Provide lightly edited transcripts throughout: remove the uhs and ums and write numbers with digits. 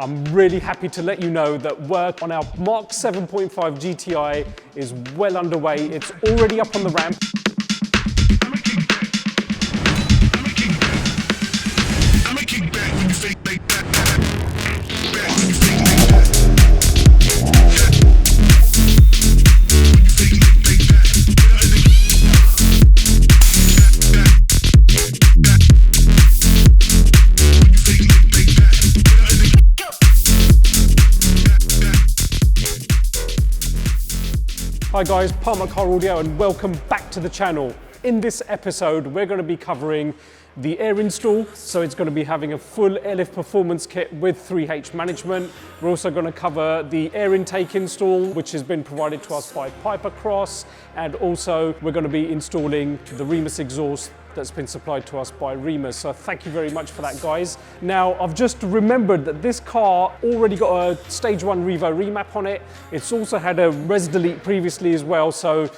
I'm really happy to let you know that work on our Mk7.5 GTI is well underway. It's already up on the ramp. Hi guys, Parm at Car Audio and welcome back to the channel. In this episode, we're going to be covering the air install. So it's going to be having a full Airlift Performance kit with 3H management. We're also going to cover the air intake install, which has been provided to us by Pipercross. And also we're going to be installing the Remus exhaust that's been supplied to us by Remus. So thank you very much for that, guys. Now, I've just remembered that this car already got a Stage 1 Revo remap on it. It's also had a Res Delete previously as well. So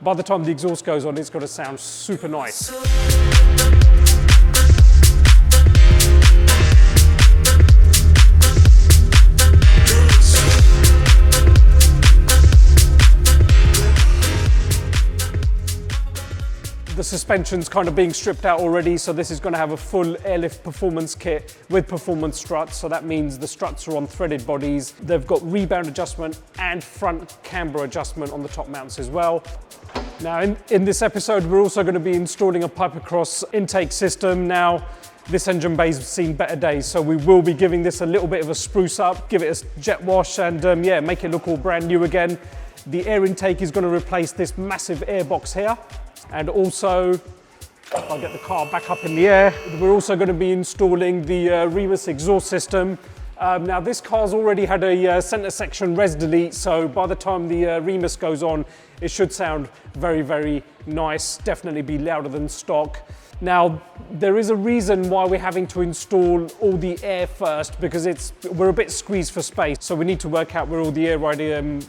by the time the exhaust goes on, it's got to sound super nice. The suspension's kind of being stripped out already, so this is going to have a full Airlift Performance kit with performance struts. So that means the struts are on threaded bodies. They've got rebound adjustment and front camber adjustment on the top mounts as well. Now in this episode, we're also going to be installing a Pipercross intake system. Now, this engine bay's seen better days, so we will be giving this a little bit of a spruce up, give it a jet wash and yeah, make it look all brand new again. The air intake is going to replace this massive air box here. And also, if I get the car back up in the air, we're also going to be installing the Remus exhaust system. Now this car's already had a center section Res Delete, so by the time the Remus goes on, it should sound very, very nice, definitely be louder than stock. Now, there is a reason why we're having to install all the air first, because we're a bit squeezed for space. So we need to work out where all the air ride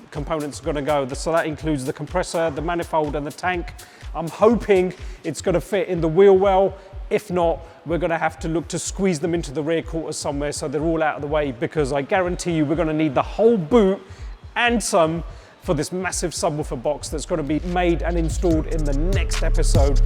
components are going to go. So that includes the compressor, the manifold and the tank. I'm hoping it's going to fit in the wheel well. If not, we're going to have to look to squeeze them into the rear quarters somewhere so they're all out of the way, because I guarantee you we're going to need the whole boot and some for this massive subwoofer box that's going to be made and installed in the next episode.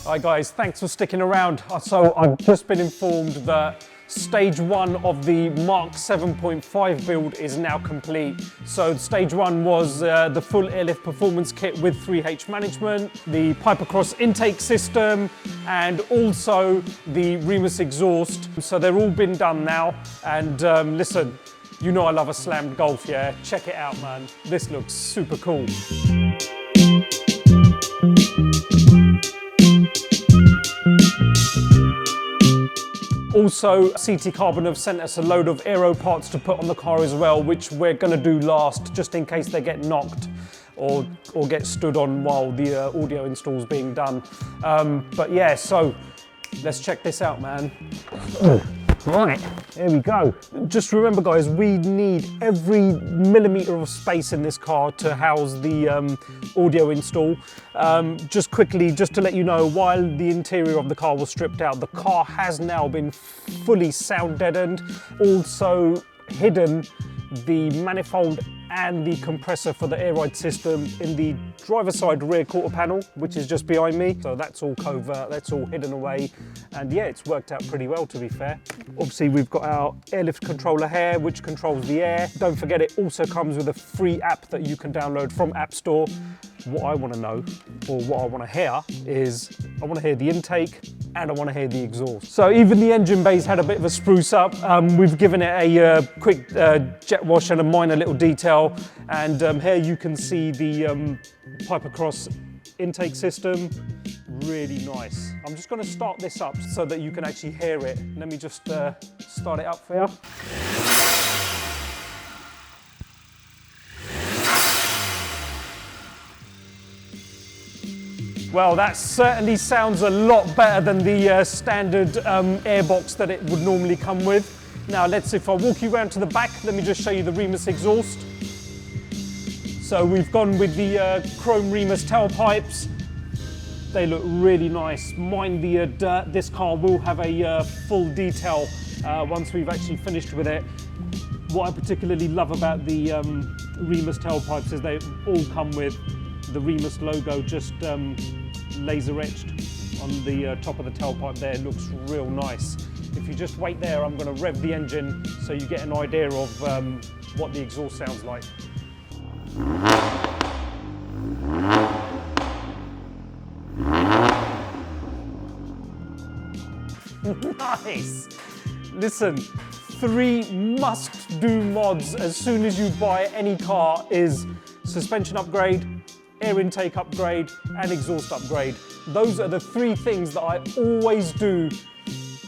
Hi guys, thanks for sticking around. So I've just been informed that Stage 1 of the Mk7.5 build is now complete. So Stage 1 was the full Airlift Performance kit with 3H management, the Pipercross intake system, and also the Remus exhaust. So they're all been done now. And listen, you know I love a slammed Golf, yeah? Check it out, man. This looks super cool. Also, CT Carbon have sent us a load of aero parts to put on the car as well, which we're going to do last, just in case they get knocked or get stood on while the audio install is being done. But yeah, so let's check this out, man. Right, here we go. Just remember, guys, we need every millimeter of space in this car to house the audio install. Just quickly, just to let you know, while the interior of the car was stripped out, the car has now been fully sound deadened. Also hidden the manifold and the compressor for the air ride system in the driver's side rear quarter panel, which is just behind me. So that's all covert, that's all hidden away. And yeah, it's worked out pretty well, to be fair. Obviously, we've got our Airlift controller here, which controls the air. Don't forget, it also comes with a free app that you can download from App Store. What I want to know, or what I want to hear, is I want to hear the intake and I want to hear the exhaust. So even the engine bay's had a bit of a spruce up. We've given it a quick jet wash and a minor little detail. And here you can see the pipe across intake system. Really nice. I'm just going to start this up so that you can actually hear it. Let me just start it up for you. Well, that certainly sounds a lot better than the standard airbox that it would normally come with. Now, if I walk you around to the back, let me just show you the Remus exhaust. So we've gone with the chrome Remus tailpipes. They look really nice. Mind the dirt, this car will have a full detail once we've actually finished with it. What I particularly love about the Remus tailpipes is they all come with the Remus logo just laser etched on the top of the tailpipe there. It looks real nice. If you just wait there, I'm going to rev the engine so you get an idea of what the exhaust sounds like. Nice! Listen, 3 must-do mods as soon as you buy any car is suspension upgrade, air intake upgrade, and exhaust upgrade. Those are the 3 things that I always do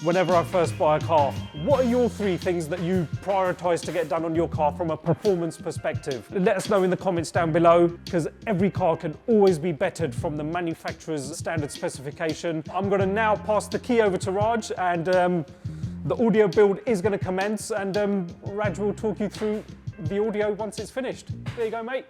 whenever I first buy a car. What are your 3 things that you prioritize to get done on your car from a performance perspective? Let us know in the comments down below, because every car can always be bettered from the manufacturer's standard specification. I'm going to now pass the key over to Raj, and the audio build is going to commence, and Raj will talk you through the audio once it's finished. There you go, mate.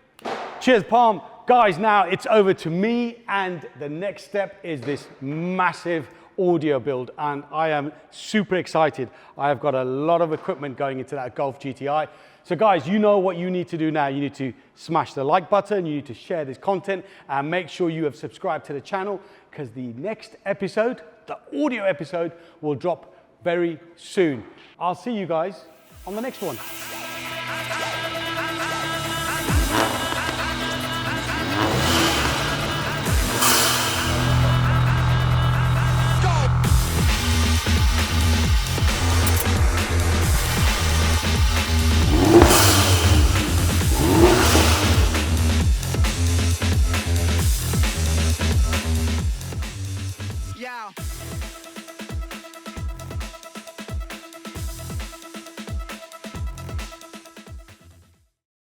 Cheers, Parm. Guys, now it's over to me, and the next step is this massive audio build, and I am super excited. I have got a lot of equipment going into that Golf GTI. So guys, you know what you need to do now. You need to smash the like button, you need to share this content, and make sure you have subscribed to the channel, because the next episode, the audio episode, will drop very soon. I'll see you guys on the next one. Yeah.